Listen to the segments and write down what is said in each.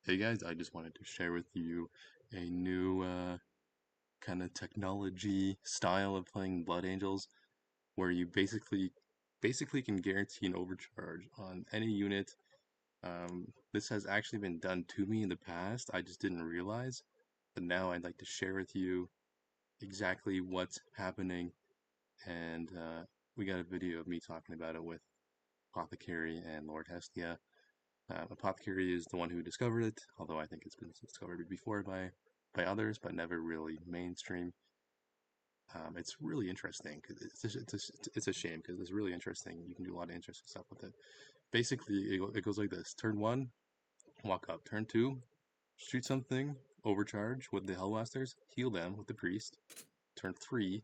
Hey guys, I just wanted to share with you a new kind of technology style of playing Blood Angels where you basically can guarantee an overcharge on any unit. This has actually been done to me in the past. I just didn't realize. But now I'd like to share with you exactly what's happening, and we got a video of me talking about it with Apothecary and Lord Hestia. Apothecary is the one who discovered it, although I think it's been discovered before by others, but never really mainstream. It's really interesting because it's a shame because it's really interesting. You can do a lot of interesting stuff with it. Basically, it goes like this: turn one, walk up. Turn two, shoot something, overcharge with the Hellblasters, heal them with the priest. Turn three,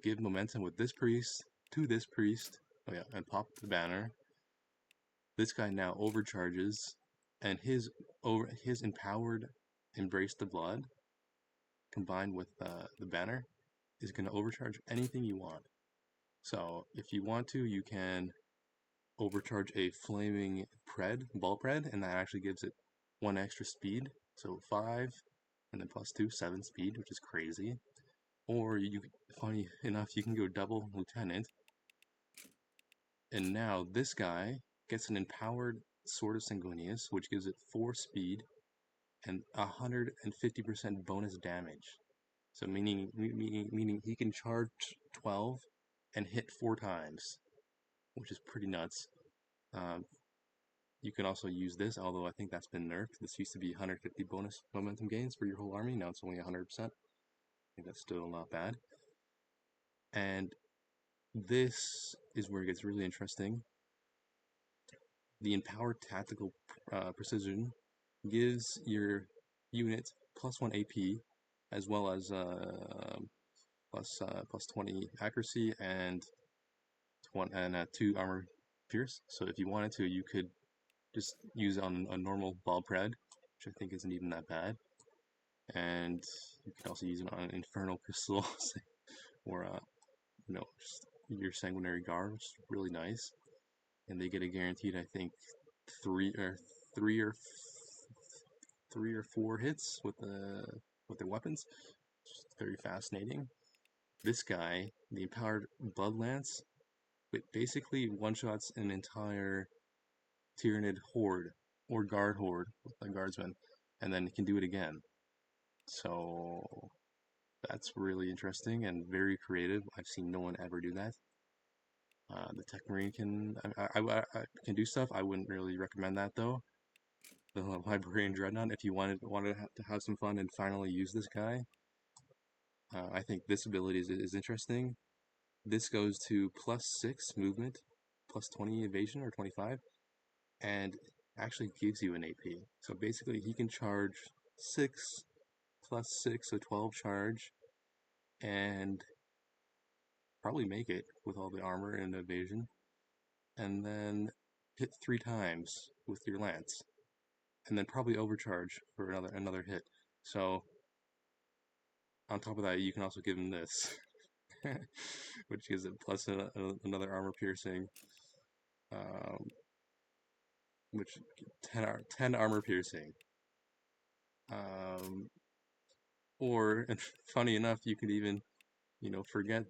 give momentum with this priest to this priest. Oh yeah, and pop the banner. This guy now overcharges, and his empowered embrace the blood combined with the banner is going to overcharge anything you want. So if you want to, you can overcharge a flaming ball pred, and that actually gives it 1 extra speed. So 5, and then plus 2, 7 speed, which is crazy. Or funny enough, you can go double lieutenant, and now this guy gets an empowered Sword of Sanguinius, which gives it 4 speed and 150% bonus damage. So meaning he can charge 12 and hit 4 times, which is pretty nuts. Um, you can also use this, although I think that's been nerfed. This used to be 150 bonus momentum gains for your whole army. Now it's only 100%. I think that's still not bad. And this is where it gets really interesting. The empowered tactical precision gives your unit +1 AP, as well as plus 20 accuracy and 2 armor pierce. So if you wanted to, you could just use it on a normal ball pred, which I think isn't even that bad. And you can also use it on an infernal pistol or just your sanguinary guard, which is really nice. And they get a guaranteed, I think, three or three or 4 hits with their weapons. It's very fascinating. This guy, the empowered Blood Lance, it basically one-shots an entire Tyranid horde or guard horde with a guardsman, and then it can do it again. So that's really interesting and very creative. I've seen no one ever do that. The Tech Marine I can do stuff. I wouldn't really recommend that though. The Librarian Dreadnought, if you wanted to have some fun and finally use this guy, I think this ability is interesting. This goes to +6 movement, +20 evasion or 25, and actually gives you an AP. So basically, he can charge 6 +6, so 12 charge, and probably make it with all the armor and evasion, and then hit 3 times with your lance, and then probably overcharge for another hit. So on top of that, you can also give him this, which gives it plus another armor piercing, which 10 armor piercing. Or, and funny enough, you could even, forget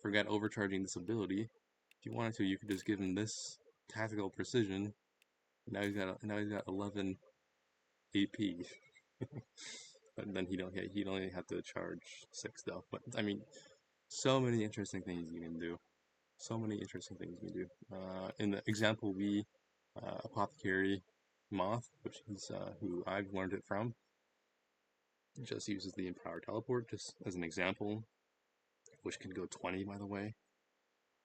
forget overcharging this ability. If you wanted to, you could just give him this tactical precision. Now he's got 11 AP. But then he'd only have to charge 6 though. But I mean, so many interesting things you can do. So many interesting things you can do. In the example, Apothecary Moth, which is who I've learned it from, just uses the Empowered Teleport just as an example, which can go 20 by the way.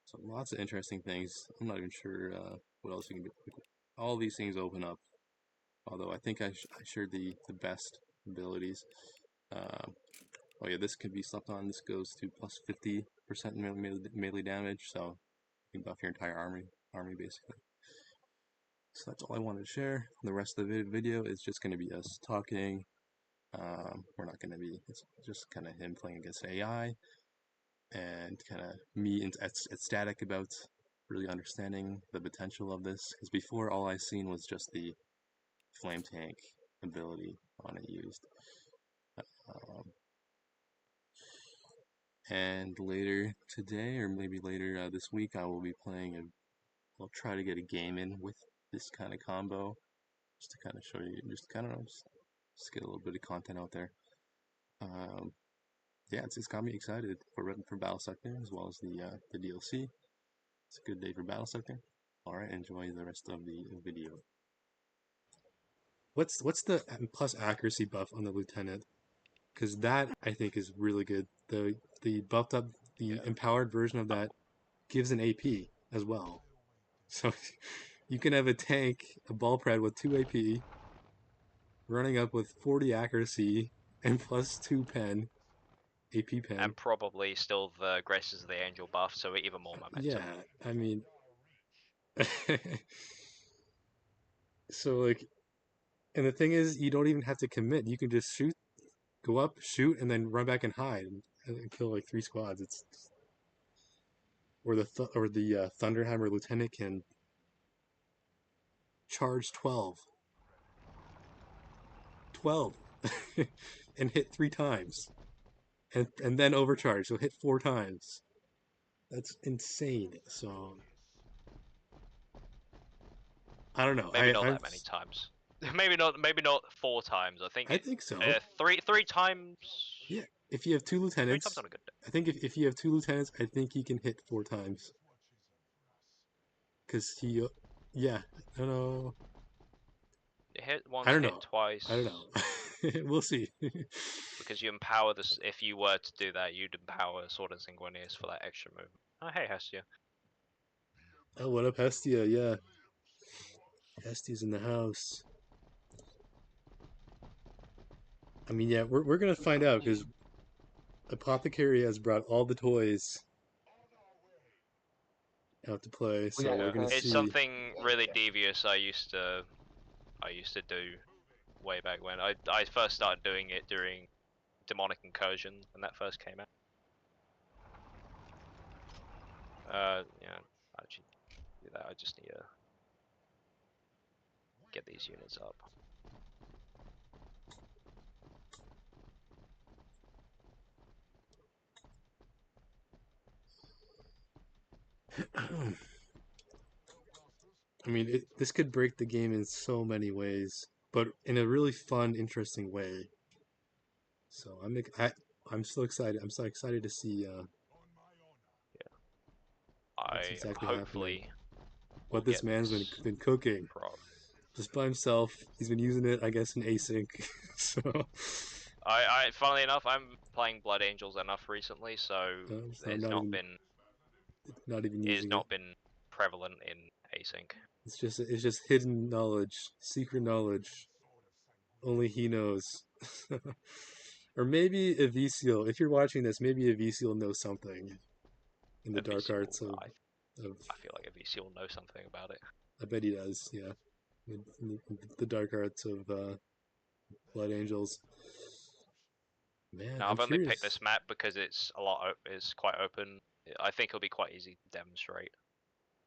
So lots of interesting things. I'm not even sure what else you can do. All these things open up, although I think I shared the best abilities. Oh yeah, this could be slept on. This goes to +50% melee damage, so you can buff your entire army basically. So that's all I wanted to share. The rest of the video is just going to be us talking. We're not going to be, it's just kind of him playing against AI, and kind of me ecstatic about really understanding the potential of this, because before all I seen was just the flame tank ability on it used. Um, and later today, or maybe later this week, I will be playing I'll try to get a game in with this kind of combo, just to kind of show you, just kind of just get a little bit of content out there. Um, yeah, it's got me excited for Battlesector as well as the DLC. It's a good day for Battlesector. All right, enjoy the rest of the video. What's the plus accuracy buff on the lieutenant? Because that I think is really good. The buffed up, the Yeah. empowered version of that gives an AP as well. So you can have a tank, a ball pred with 2 AP, running up with 40 accuracy and plus 2 pen, AP pen. And probably still the Graces of the Angel buff, so even more momentum. Yeah, I mean, so like, and the thing is, you don't even have to commit. You can just shoot, go up, shoot, and then run back and hide and kill like 3 squads. It's or the Thunderhammer Lieutenant can charge 12, and hit 3 times, and then overcharge. So hit 4 times. That's insane. So I don't know. Maybe not that many times. Maybe not 4 times. I think I think so. three times. Yeah, if you have 2 3 times lieutenants, on a good day. I think if you have 2 lieutenants, I think he can hit 4 times. Because he, yeah, I don't know. Hit I once, don't hit know. I don't twice. know. We'll see. Because you empower this. If you were to do that, you'd empower Sword and Sanguinius for that extra movement. Oh, hey, Hestia. Oh, what up, Hestia? Yeah, Hestia's in the house. I mean, yeah, we're gonna find out because Apothecary has brought all the toys out to play, so we're gonna It's see. something really devious I used to do way back when. I first started doing it during Demonic Incursion when that first came out. Yeah, actually do that. I just need to get these units up. I mean, this could break the game in so many ways, but in a really fun, interesting way. So I'm so excited. I'm so excited to see Yeah, what's I exactly happening. hopefully will What this get man's this been cooking pro. just by himself. He's been using it, I guess, in async. So Funnily enough, I'm playing Blood Angels enough recently, so I'm it's not even it has using it. not been prevalent in async. It's just hidden knowledge, secret knowledge. Only he knows. Or maybe Evisiel. If you're watching this, maybe Evisiel knows something in the dark Evisiel, arts of. I feel like Evisiel will know something about it. I bet he does. Yeah, the dark arts of Blood Angels. Man, Now I'm I've only picked curious. this map because it's it's quite open. I think it'll be quite easy to demonstrate.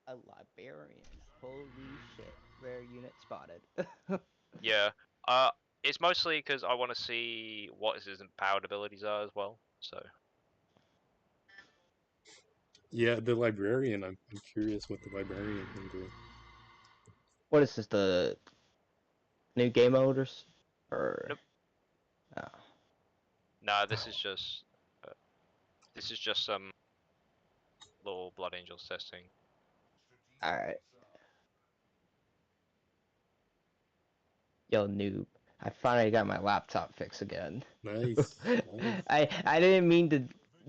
A librarian. Holy shit. Rare unit spotted. Yeah. It's mostly because I want to see what his empowered abilities are as well. So Yeah, the librarian. I'm curious what the librarian can do. What is this, the new game mode or nope. oh. Nah, Oh, this is just some little Blood Angels testing. Alright. Yo, noob. I finally got my laptop fixed again. nice, nice. I didn't mean to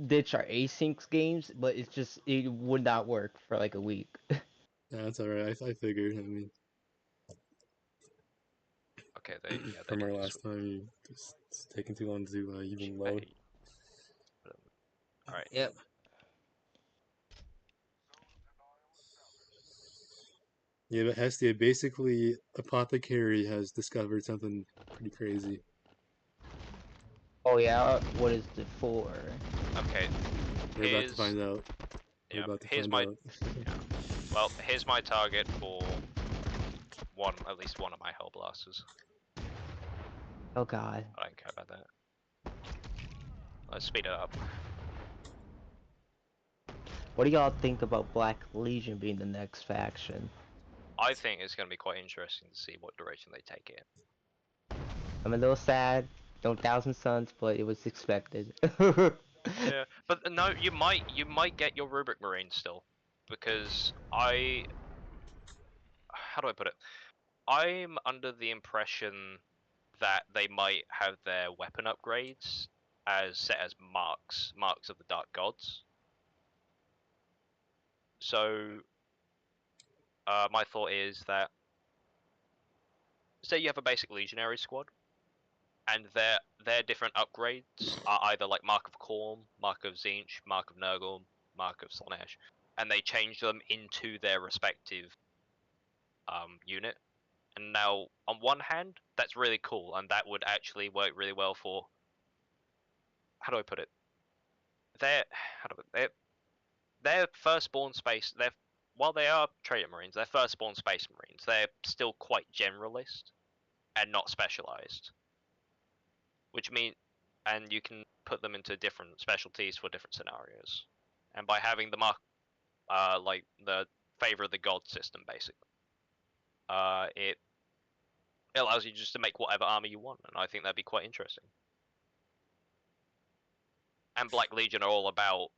ditch our async games, but it would not work for like a week. That's all right. I figured. I mean, Okay, they from do our this last with time, it's taking too long to even load. Hey. All right. Yep. Yeah, but Hestia, basically, Apothecary has discovered something pretty crazy. Oh yeah, what is the for? Okay. We're about to Here's find out. We're yeah. about to Here's find my out. yeah. Well, here's my target for at least one of my Hell Blasters. Oh god. I don't care about that. Let's speed it up. What do y'all think about Black Legion being the next faction? I think it's going to be quite interesting to see what direction they take it. I'm a little sad. No Thousand Suns, but it was expected. Yeah, but no, you might get your Rubric Marine still, because how do I put it? I'm under the impression that they might have their weapon upgrades as set as marks of the Dark Gods. So, my thought is that, say you have a basic Legionary squad, and their different upgrades are either like Mark of Korm, Mark of Tzeentch, Mark of Nurgle, Mark of Slaanesh, and they change them into their respective unit. And now, on one hand, that's really cool, and that would actually work really well for. How do I put it? Their firstborn space. While they are Trader Marines, they're firstborn Space Marines. They're still quite generalist and not specialized, which means, and you can put them into different specialties for different scenarios. And by having the like the favor of the god system, basically, it allows you just to make whatever army you want, and I think that'd be quite interesting. And Black Legion are all about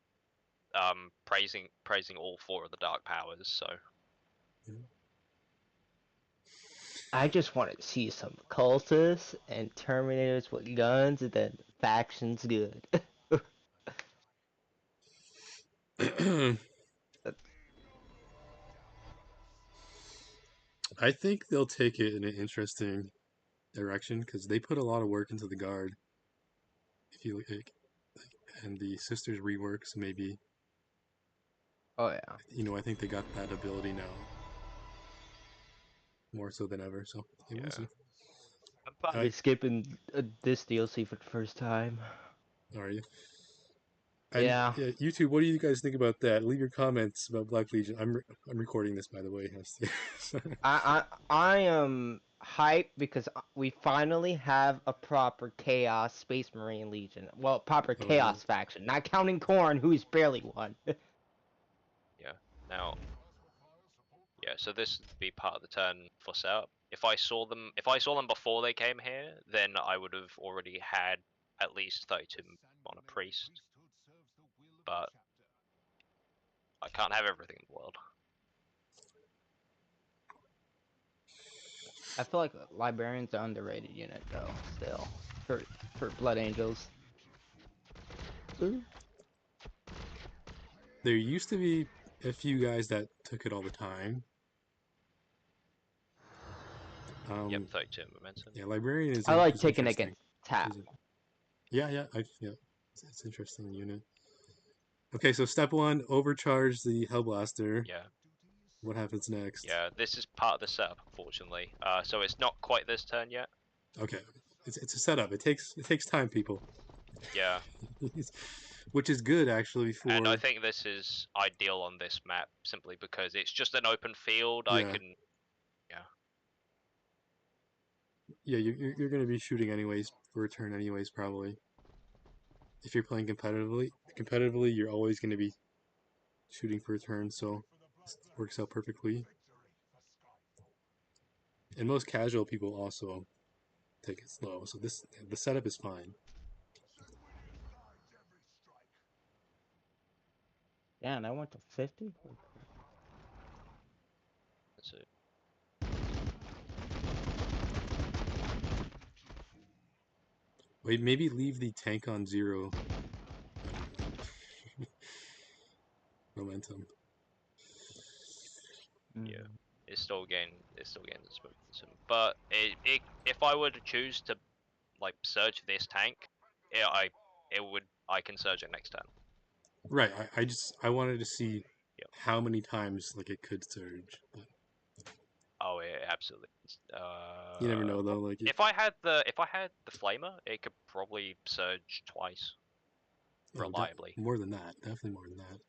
praising all four of the dark powers. So I just want to see some cultists and Terminators with guns, and then factions good. I think they'll take it in an interesting direction because they put a lot of work into the guard. If you look at, and the sisters reworks, maybe. Oh yeah. I think they got that ability now more so than ever. So yeah, we'll see. I'll be skipping this DLC for the first time. Are you? And Yeah. YouTube, what do you guys think about that? Leave your comments about Black Legion. I'm recording this, by the way. I am hyped because we finally have a proper Chaos Space Marine Legion. Well, proper Chaos faction, not counting Khorne, who's barely one. yeah. Now, yeah. So this would be part of the turn for setup. If I saw them before they came here, then I would have already had at least 32 on a priest. But I can't have everything in the world. I feel like Librarians are underrated unit though, still for Blood Angels. Ooh. There used to be a few guys that took it all the time. Yep, 32 momentum. Yeah, Librarian is. I like taking against tap. Yeah. It's an interesting unit. Okay, so step one: overcharge the Hellblaster. Yeah. What happens next? Yeah, this is part of the setup, unfortunately. So it's not quite this turn yet. Okay, it's a setup. It takes time, people. Yeah. Which is good actually for. And I think this is ideal on this map simply because it's just an open field. Yeah. I can. Yeah, you're going to be shooting anyways for a turn anyways probably. If you're playing competitively, you're always going to be shooting for a turn, so this works out perfectly. And most casual people also take it slow, so the setup is fine. Yeah, and I went to 50. That's it. Wait, maybe leave the tank on 0 momentum. Yeah, it's still getting this momentum. But if I were to choose to like surge this tank, I can surge it next turn. Right. I wanted to see how many times like it could surge. But... Oh yeah, absolutely. You never know though. Like if I had the flamer, it could probably surge twice reliably. More than that, definitely more than that.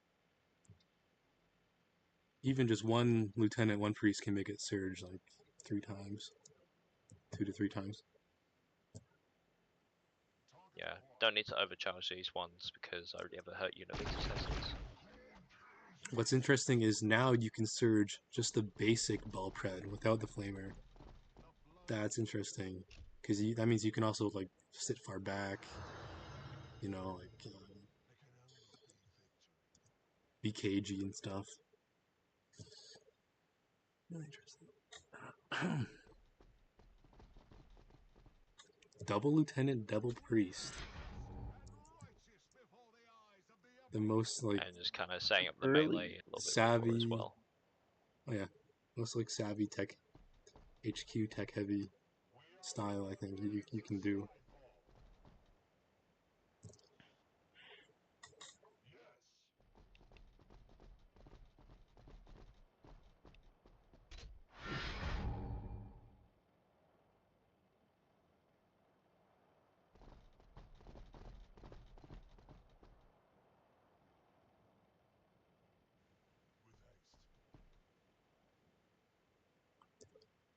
even just one lieutenant, one priest can make it surge like 3 times, 2 to 3 times. Yeah, don't need to overcharge these ones because I already ever hurt unit assessments. What's interesting is now you can surge just the basic ball pred without the flamer. That's interesting because that means you can also like sit far back, you know, like be cagey and stuff. Really interesting. Double lieutenant, double priest. The most like And just kind of setting up the Early melee a little bit before as savvy. well. Oh yeah, most like savvy tech, HQ tech heavy style. I think you can do.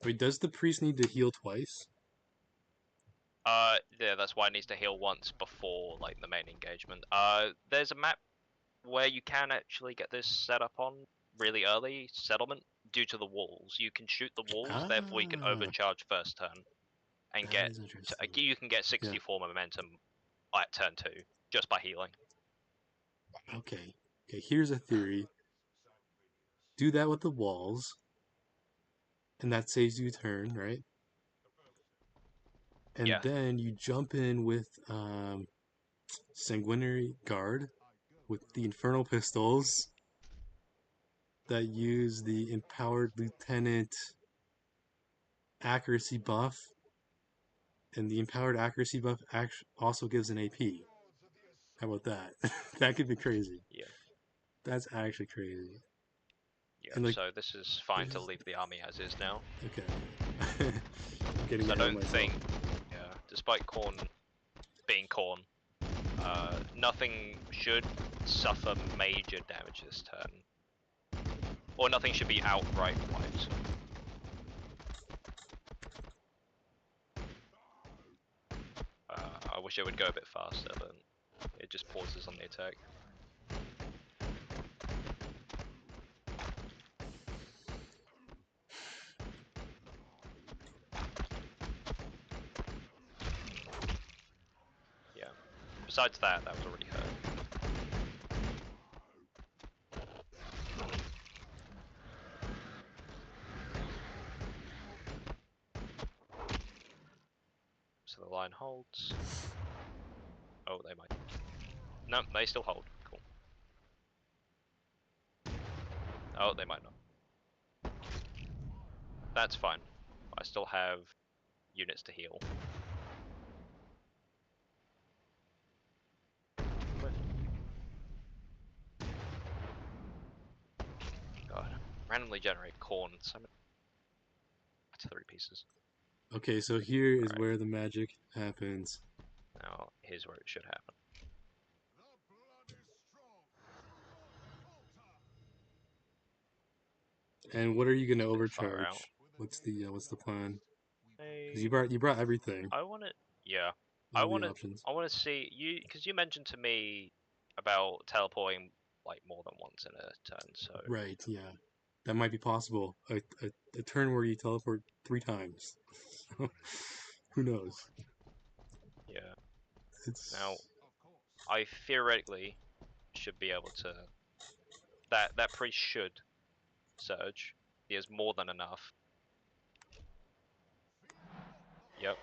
Wait, does the priest need to heal twice? Yeah, that's why it needs to heal once before like the main engagement. There's a map where you can actually get this set up on really early settlement due to the walls. You can shoot the walls, therefore you can Ah, overcharge first turn and that is interesting. you can get 64 momentum at turn 2 just by healing. Okay. Okay, here's a theory. Do that with the walls, and that saves you a turn, right? And Yeah. then you jump in with Sanguinary Guard with the Infernal Pistols that use the Empowered Lieutenant accuracy buff, and the Empowered accuracy buff also gives an AP. How about that? That could be crazy. Yeah. That's actually crazy. Yeah. And like, So this is fine to leave the army as is now. okay. I'm getting So I ahead of don't myself. think, yeah, despite Khorne being Khorne, nothing should suffer major damage this turn. Or nothing should be outright wiped. I wish it would go a bit faster, but it just pauses on the attack. Yeah. Besides that, that was already hurt. So the line holds. Oh, they might. No, they still hold. Cool. Oh, they might not. That's fine. I still have units to heal. God. Randomly generate corn. So many. That's 3 pieces. Okay, so here is Alright. where the magic happens. Now, here's where it should happen. And what are you gonna It's a bit far out. overcharge? What's the plan? Because Hey, you brought everything, I want to. Yeah. I all the want to. options. I want to see you because you mentioned to me about teleporting like more than once in a turn. So Right, yeah. That might be possible. A turn where you teleport 3 times. Who knows? yeah. Now, It's I theoretically should be able to. That priest should surge. He has more than enough. Yep.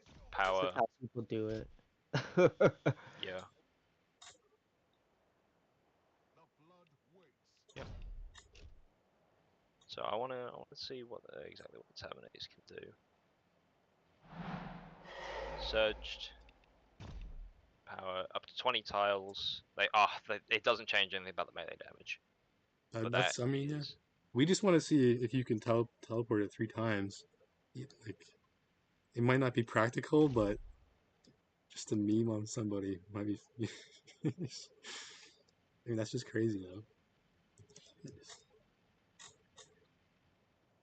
This is Power. how people do it. Yeah. Yep. So I wanna see what exactly what the Terminators can do. Surged. Power up to 20 tiles. It doesn't change anything about the melee damage. But that I mean, yeah. is We just want to see if you can teleport it 3 times. Like, it might not be practical, but just a meme on somebody might be. I mean, that's just crazy, though.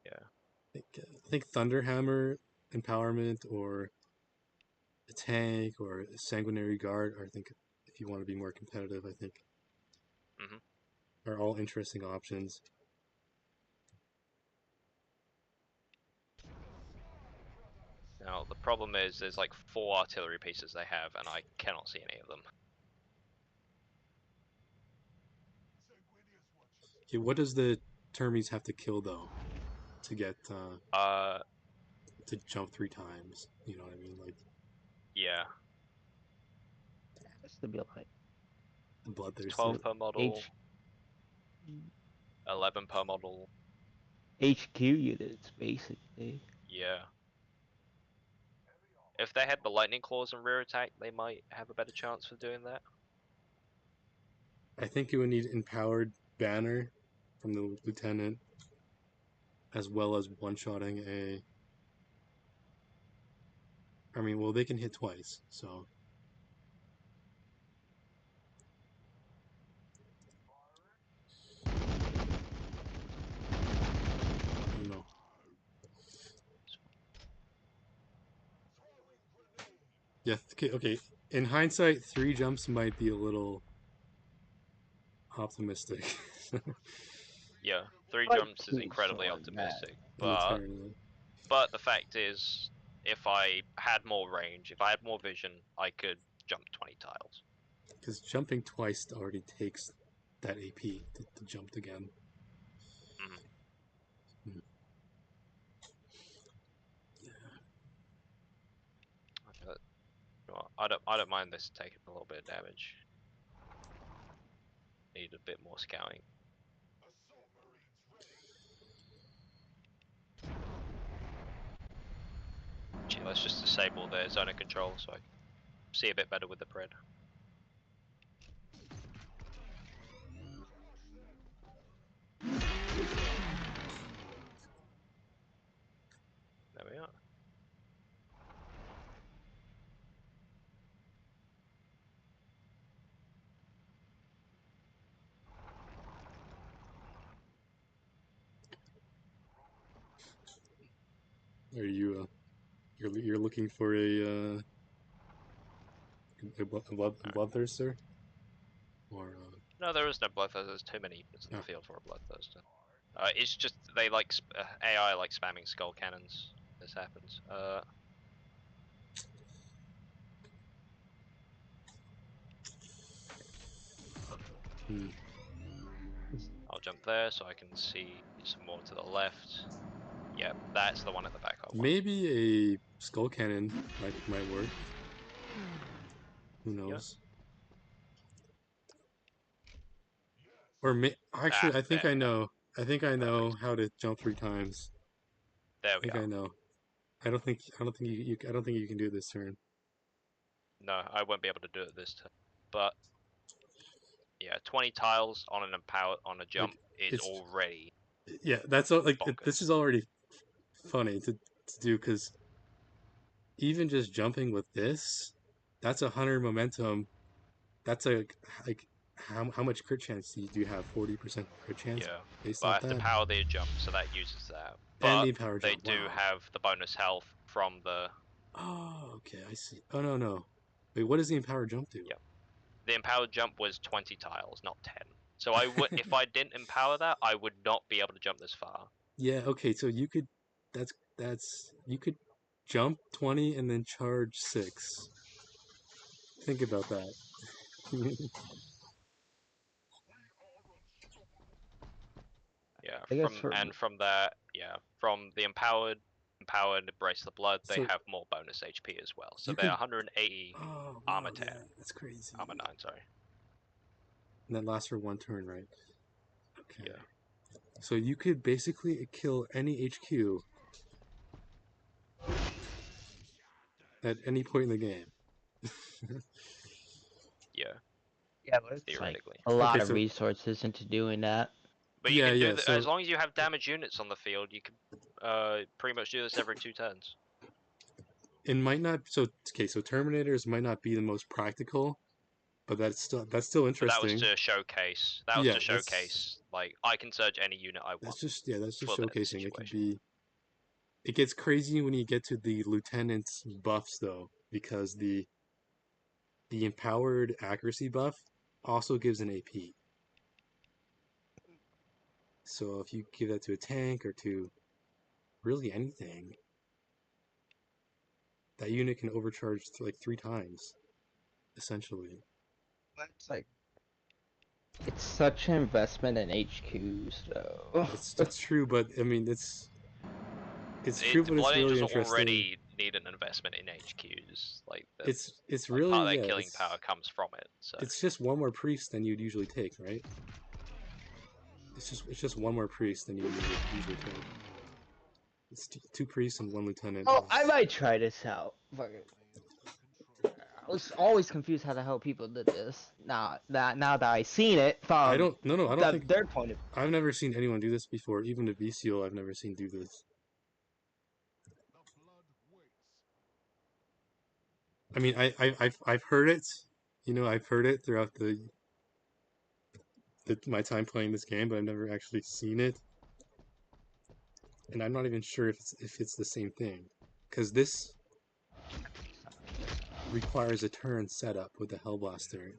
Yeah. I think Thunderhammer empowerment or a tank or a sanguinary guard, or I think if you want to be more competitive, I think are all interesting options. Now the problem is there's like 4 artillery pieces they have, and I cannot see any of them. Okay, what does the Termies have to kill though to get to jump 3 times? You know what I mean? Like Yeah, Has to be like the Bloodthirster. 12 per model, H 11 per model. HQ units basically. Yeah. If they had the lightning claws and rear attack, they might have a better chance for doing that. I think you would need empowered banner from the lieutenant, as well as one-shotting a. I mean, well, they can hit twice, so. I don't know. Yeah. Okay. Okay. In hindsight, 3 jumps might be a little optimistic. Yeah, 3 Like jumps is incredibly optimistic, in the but turn. the fact is, if I had more range, if I had more vision, I could jump 20 tiles. Because jumping twice already takes that AP to jump again. Mm-hmm. I don't mind this taking a little bit of damage. Need a bit more scouting. Gee, let's just disable their zone of control so I can see a bit better with the pred. There we are. Are you you're looking for a bloodthirster, or No, there is no bloodthirster. There's too many units in the field for a bloodthirster. It's just they like AI like spamming skull cannons. This happens. I'll jump there so I can see some more to the left. Yep, that's the one at the back I want. maybe a skull cannon might work. Who knows? Or actually, I think I know. I think I know how to jump 3 times. There I we think are. I know. I don't think you can do it this turn. No, I won't be able to do it this turn. But yeah, 20 tiles on an empowered on a jump is already. Yeah, that's all. Like bonkers. this is already funny to do because even just jumping with this, that's 100 momentum. That's like how much crit chance do you have? 40% crit chance Yeah, based but I off have to that, power the jump, so that uses that. and But the power they jump. do Wow. have the bonus health from the. Oh, okay, I see. Oh no. Wait, what does the empowered jump do? Yeah, the empowered jump was 20 tiles, not 10. So I would, if I didn't empower that, I would not be able to jump this far. Yeah, okay, so you could that's you could jump 20 and then charge 6. Think about that. Yeah, I guess for from that, yeah, from the empowered embrace the blood, they So have more bonus HP as well. So you they're could 180 oh armor wow, 10, yeah, that's crazy. armor 9, sorry. And that lasts for 1 turn, right? Okay. Yeah. So you could basically kill any HQ at any point in the game. Yeah. yeah, but it's like Theoretically. a lot Okay, of so resources into doing that. But you yeah, can do yeah. that So as long as you have damage units on the field. You can pretty much do this every 2 turns. it might not. So okay, so Terminators might not be the most practical, But that's still But that was interesting. to showcase. That was Yeah, to showcase, like, I can surge any unit I want that's just for that showcasing. It could situation. be. It gets crazy when you get to the lieutenant's buffs though, because the empowered accuracy buff also gives an AP. So if you give that to a tank or to really anything, that unit can overcharge like 3 times, essentially. It's like it's such an investment in HQs, though. It's true, but I mean it's true, but it's Blood really Angels interesting. already need an investment in HQs. Like, It's like really part of their yeah, killing power comes from it. So it's just one more priest than you'd usually take, right? It's just one more priest than you usually take. It's two priests and one lieutenant Oh, I is. might try this out. Fuck it. I was always confused how the hell people did this. Now that I seen it I from don't no, I don't think their point of view. I've never seen anyone do this before. Even a VCO I've never seen do this. I mean, I've heard it. You know, I've heard it throughout my time playing this game, but I've never actually seen it, and I'm not even sure if it's the same thing, because this requires a turn setup with the Hellblaster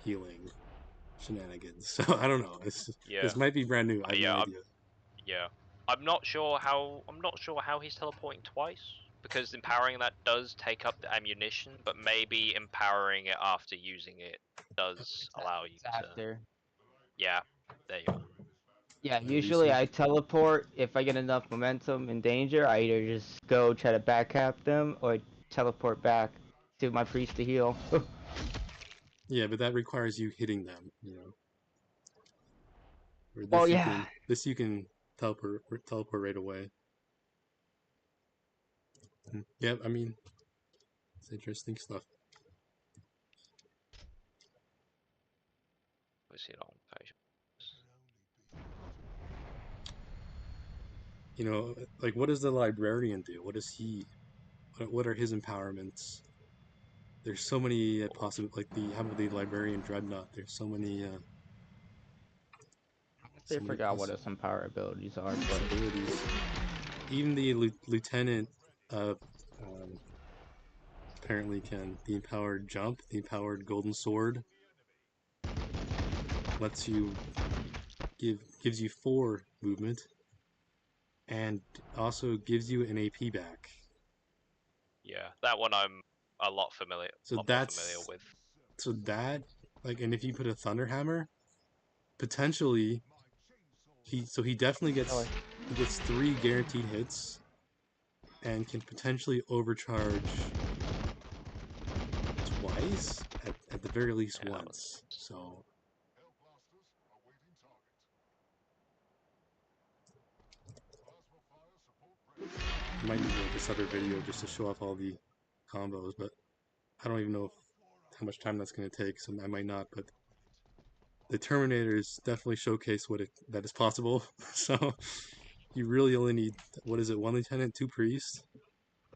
healing shenanigans. So I don't know. yeah, This might be brand new. I have no yeah, idea. yeah. I'm not sure how he's teleporting twice, because empowering that does take up the ammunition, but maybe empowering it after using it does allow you It's to. after. Yeah, there you are. Yeah, That usually research. I teleport if I get enough momentum in danger. I either just go try to backcap them or teleport back to my priest to heal. Yeah, but that requires you hitting them. You know, or Well, yeah. this you can teleport right away. Yeah, I mean, it's interesting stuff. We see it on page. You know, like what does the librarian do? What does he? What are his empowerments? There's so many possible, like the how about the librarian dreadnought? There's I so many forgot what some power abilities are, but possibilities. Even the lieutenant uh, um, apparently can. The empowered jump, the empowered golden sword lets you gives you 4 movement and also gives you an AP back. Yeah, that one I'm a lot So more familiar with. that like, and if you put a thunder hammer, potentially he definitely oh, gets 3 guaranteed hits and can potentially overcharge twice at the very least Yeah, that once. one's So I might need like a separate video just to show off all the combos, but I don't even know how much time that's going to take, so I might not. But the Terminators definitely showcase that is possible. So you really only need, what is it, 1 lieutenant, 2 priests,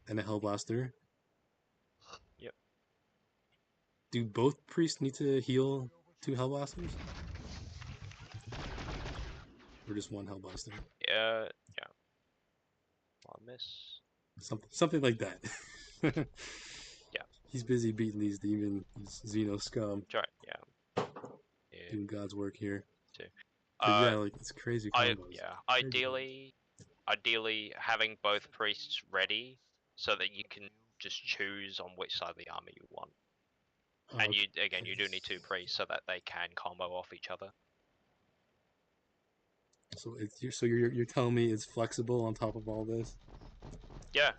and a Hellblaster. Yep. Do both priests need to heal 2 Hellblasters, or just 1 Hellblaster? Yeah, yeah. I miss. Something like that. Yeah. He's busy beating these Xeno scum, Try. Yeah. Yeah. doing God's work here. Too. But Uh, yeah, like it's crazy I combos. yeah. Crazy combos. Ideally, having both priests ready so that you can just choose on which side of the army you want. And you do need 2 priests so that they can combo off each other. So you're telling me it's flexible on top of all this? Yeah,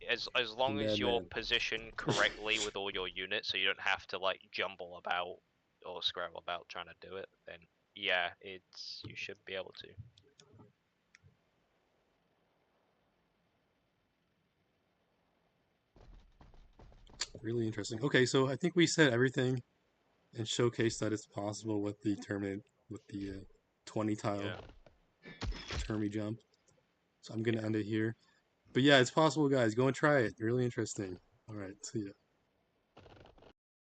as The long as you're madman. positioned correctly with all your units, so you don't have to like jumble about or scrabble about trying to do it, then yeah, you should be able to. Really interesting. Okay, so I think we said everything and showcased that it's possible with the Terminate with the 20 tile Yeah, Termi jump. So I'm gonna yeah. end it here. But yeah, it's possible, guys. Go and try it. Really interesting. All right, see ya.